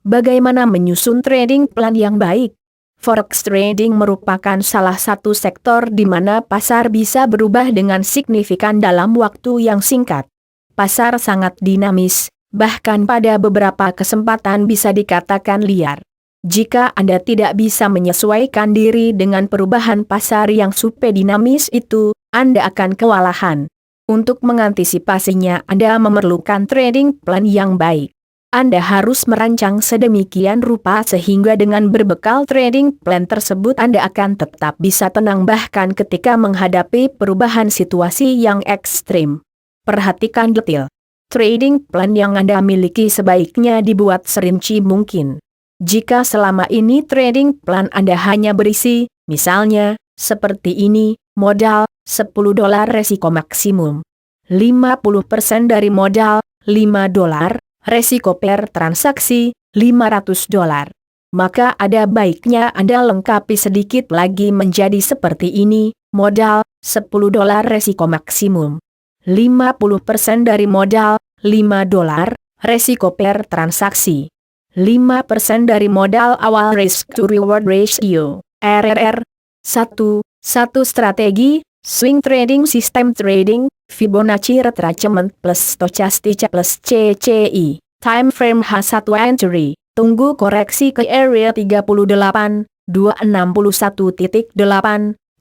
Bagaimana menyusun trading plan yang baik? Forex trading merupakan salah satu sektor di mana pasar bisa berubah dengan signifikan dalam waktu yang singkat. Pasar sangat dinamis, bahkan pada beberapa kesempatan bisa dikatakan liar. Jika Anda tidak bisa menyesuaikan diri dengan perubahan pasar yang super dinamis itu, Anda akan kewalahan. Untuk mengantisipasinya, Anda memerlukan trading plan yang baik. Anda harus merancang sedemikian rupa sehingga dengan berbekal trading plan tersebut Anda akan tetap bisa tenang bahkan ketika menghadapi perubahan situasi yang ekstrim. Perhatikan detail. Trading plan yang Anda miliki sebaiknya dibuat serinci mungkin. Jika selama ini trading plan Anda hanya berisi, misalnya, seperti ini, modal, $10 resiko maksimum. 50% dari modal, $5. Resiko per transaksi, $500. Maka ada baiknya Anda lengkapi sedikit lagi menjadi seperti ini, modal, $10 resiko maksimum. 50% dari modal, $5, resiko per transaksi. 5% dari modal awal risk to reward ratio, RRR. 1. Strategi, swing trading system trading, Fibonacci retracement plus stochastic plus CCI, time frame H1 entry, tunggu koreksi ke area 38, 261.8,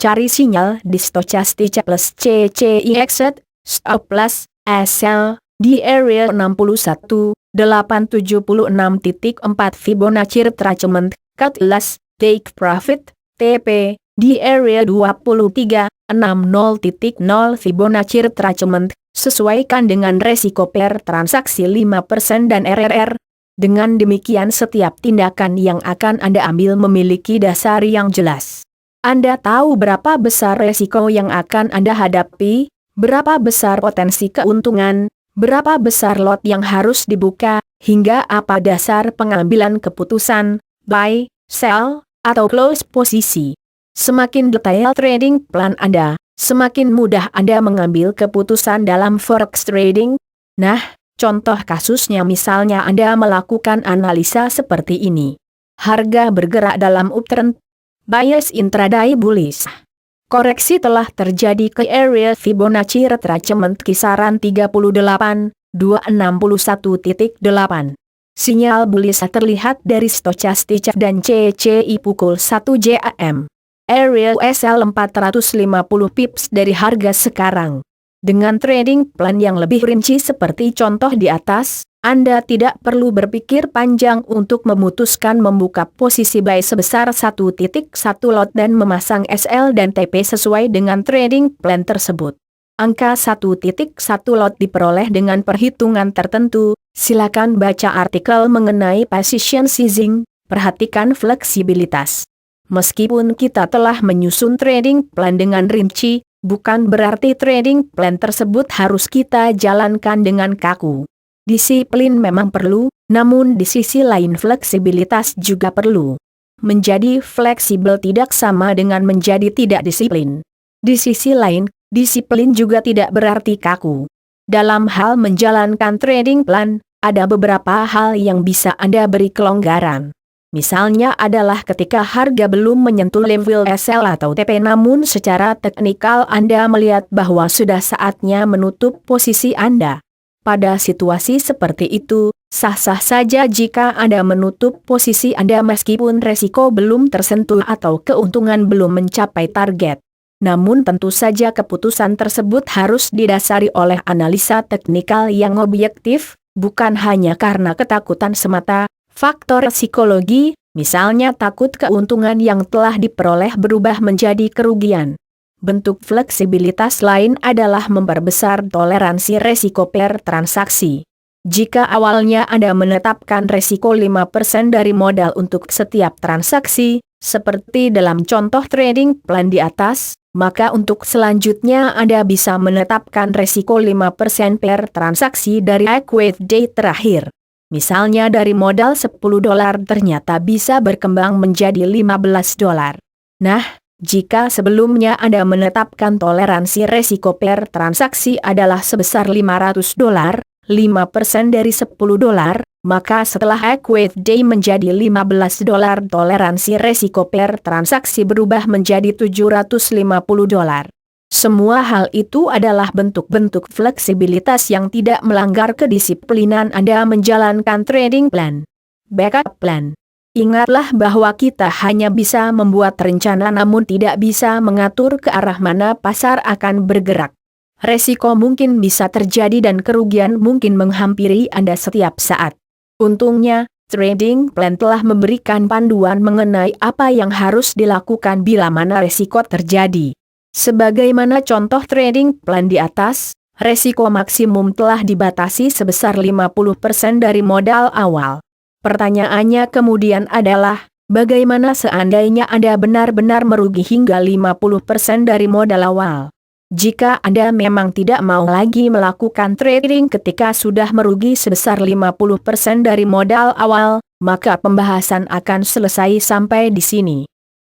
cari sinyal di stochastic plus CCI exit, stop loss, SL, di area 61, 876.4 Fibonacci retracement, cut loss, take profit, TP, di area 23, 60.0 Fibonacci retracement, sesuaikan dengan resiko per transaksi 5% dan RRR. Dengan demikian setiap tindakan yang akan Anda ambil memiliki dasar yang jelas. Anda tahu berapa besar resiko yang akan Anda hadapi, berapa besar potensi keuntungan, berapa besar lot yang harus dibuka, hingga apa dasar pengambilan keputusan, buy, sell, atau close posisi. Semakin detail trading plan Anda, semakin mudah Anda mengambil keputusan dalam forex trading. Nah, contoh kasusnya misalnya Anda melakukan analisa seperti ini. Harga bergerak dalam uptrend, bias intraday bullish. Koreksi telah terjadi ke area Fibonacci retracement kisaran 38, 261.8. Sinyal bullish terlihat dari stochastic dan CCI pukul 1 JAM. Area USL 450 pips dari harga sekarang. Dengan trading plan yang lebih rinci seperti contoh di atas, Anda tidak perlu berpikir panjang untuk memutuskan membuka posisi buy sebesar 1.1 lot dan memasang SL dan TP sesuai dengan trading plan tersebut. Angka 1.1 lot diperoleh dengan perhitungan tertentu. Silakan baca artikel mengenai position seizing, perhatikan fleksibilitas. Meskipun kita telah menyusun trading plan dengan rinci, bukan berarti trading plan tersebut harus kita jalankan dengan kaku. Disiplin memang perlu, namun di sisi lain fleksibilitas juga perlu. Menjadi fleksibel tidak sama dengan menjadi tidak disiplin. Di sisi lain, disiplin juga tidak berarti kaku. Dalam hal menjalankan trading plan, ada beberapa hal yang bisa Anda beri kelonggaran. Misalnya adalah ketika harga belum menyentuh level SL atau TP namun secara teknikal Anda melihat bahwa sudah saatnya menutup posisi Anda. Pada situasi seperti itu, sah-sah saja jika Anda menutup posisi Anda meskipun resiko belum tersentuh atau keuntungan belum mencapai target. Namun tentu saja keputusan tersebut harus didasari oleh analisa teknikal yang objektif, bukan hanya karena ketakutan semata. Faktor psikologi, misalnya takut keuntungan yang telah diperoleh berubah menjadi kerugian. Bentuk fleksibilitas lain adalah memperbesar toleransi resiko per transaksi. Jika awalnya Anda menetapkan resiko 5% dari modal untuk setiap transaksi, seperti dalam contoh trading plan di atas, maka untuk selanjutnya Anda bisa menetapkan resiko 5% per transaksi dari equity date terakhir. Misalnya dari modal $10 ternyata bisa berkembang menjadi $15. Nah, jika sebelumnya Anda menetapkan toleransi resiko per transaksi adalah sebesar $500, 5% dari $10, maka setelah equate day menjadi $15, toleransi resiko per transaksi berubah menjadi $750. Semua hal itu adalah bentuk-bentuk fleksibilitas yang tidak melanggar kedisiplinan Anda menjalankan trading plan. Backup plan. Ingatlah bahwa kita hanya bisa membuat rencana namun tidak bisa mengatur ke arah mana pasar akan bergerak. Resiko mungkin bisa terjadi dan kerugian mungkin menghampiri Anda setiap saat. Untungnya, trading plan telah memberikan panduan mengenai apa yang harus dilakukan bila mana resiko terjadi. Sebagaimana contoh trading plan di atas, resiko maksimum telah dibatasi sebesar 50% dari modal awal. Pertanyaannya kemudian adalah, bagaimana seandainya Anda benar-benar merugi hingga 50% dari modal awal? Jika Anda memang tidak mau lagi melakukan trading ketika sudah merugi sebesar 50% dari modal awal, maka pembahasan akan selesai sampai di sini.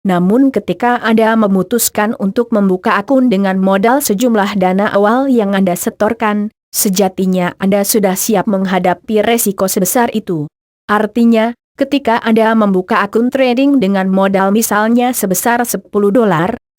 Namun ketika Anda memutuskan untuk membuka akun dengan modal sejumlah dana awal yang Anda setorkan, sejatinya Anda sudah siap menghadapi resiko sebesar itu. Artinya, ketika Anda membuka akun trading dengan modal misalnya sebesar $10,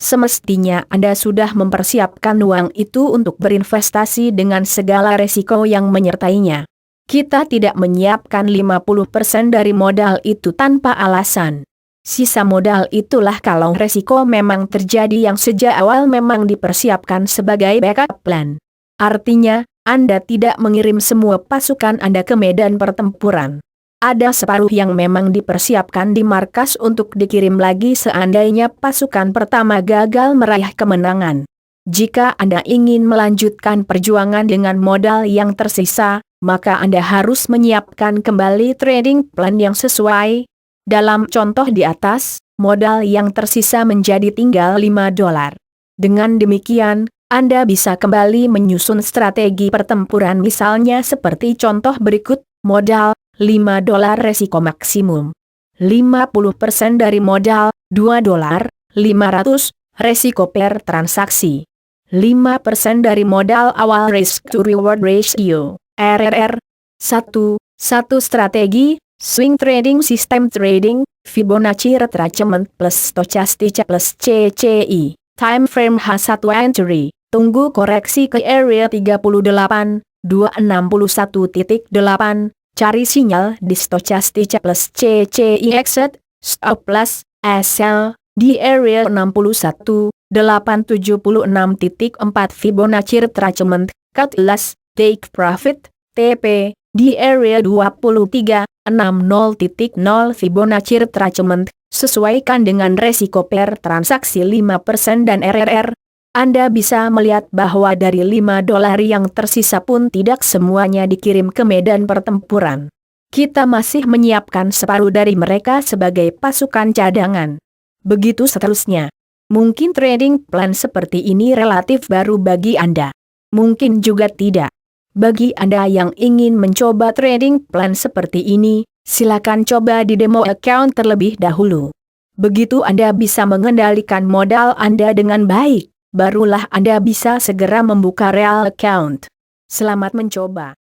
semestinya Anda sudah mempersiapkan uang itu untuk berinvestasi dengan segala resiko yang menyertainya. Kita tidak menyiapkan 50% dari modal itu tanpa alasan. Sisa modal itulah kalau resiko memang terjadi yang sejak awal memang dipersiapkan sebagai backup plan. Artinya, Anda tidak mengirim semua pasukan Anda ke medan pertempuran. Ada separuh yang memang dipersiapkan di markas untuk dikirim lagi seandainya pasukan pertama gagal meraih kemenangan. Jika Anda ingin melanjutkan perjuangan dengan modal yang tersisa, maka Anda harus menyiapkan kembali trading plan yang sesuai. Dalam contoh di atas, modal yang tersisa menjadi tinggal $5. Dengan demikian, Anda bisa kembali menyusun strategi pertempuran misalnya seperti contoh berikut, modal $5 resiko maksimum. 50% dari modal, $2.500, resiko per transaksi. 5% dari modal awal risk to reward ratio, RRR. 1 strategi, swing trading system trading, Fibonacci retracement plus stochastic plus CCI, time frame H1 entry, tunggu koreksi ke area 38, 261.8, cari sinyal di stochastic plus CCI exit, stop loss, SL, di area 61, 876.4 Fibonacci retracement, cut loss, take profit, TP, di area 23, 60.0 Fibonacci retracement, sesuaikan dengan resiko per transaksi 5% dan RRR. Anda bisa melihat bahwa dari $5 yang tersisa pun tidak semuanya dikirim ke medan pertempuran. Kita masih menyiapkan separuh dari mereka sebagai pasukan cadangan. Begitu seterusnya. Mungkin trading plan seperti ini relatif baru bagi Anda. Mungkin juga tidak. Bagi Anda yang ingin mencoba trading plan seperti ini, silakan coba di demo account terlebih dahulu. Begitu Anda bisa mengendalikan modal Anda dengan baik, barulah Anda bisa segera membuka real account. Selamat mencoba.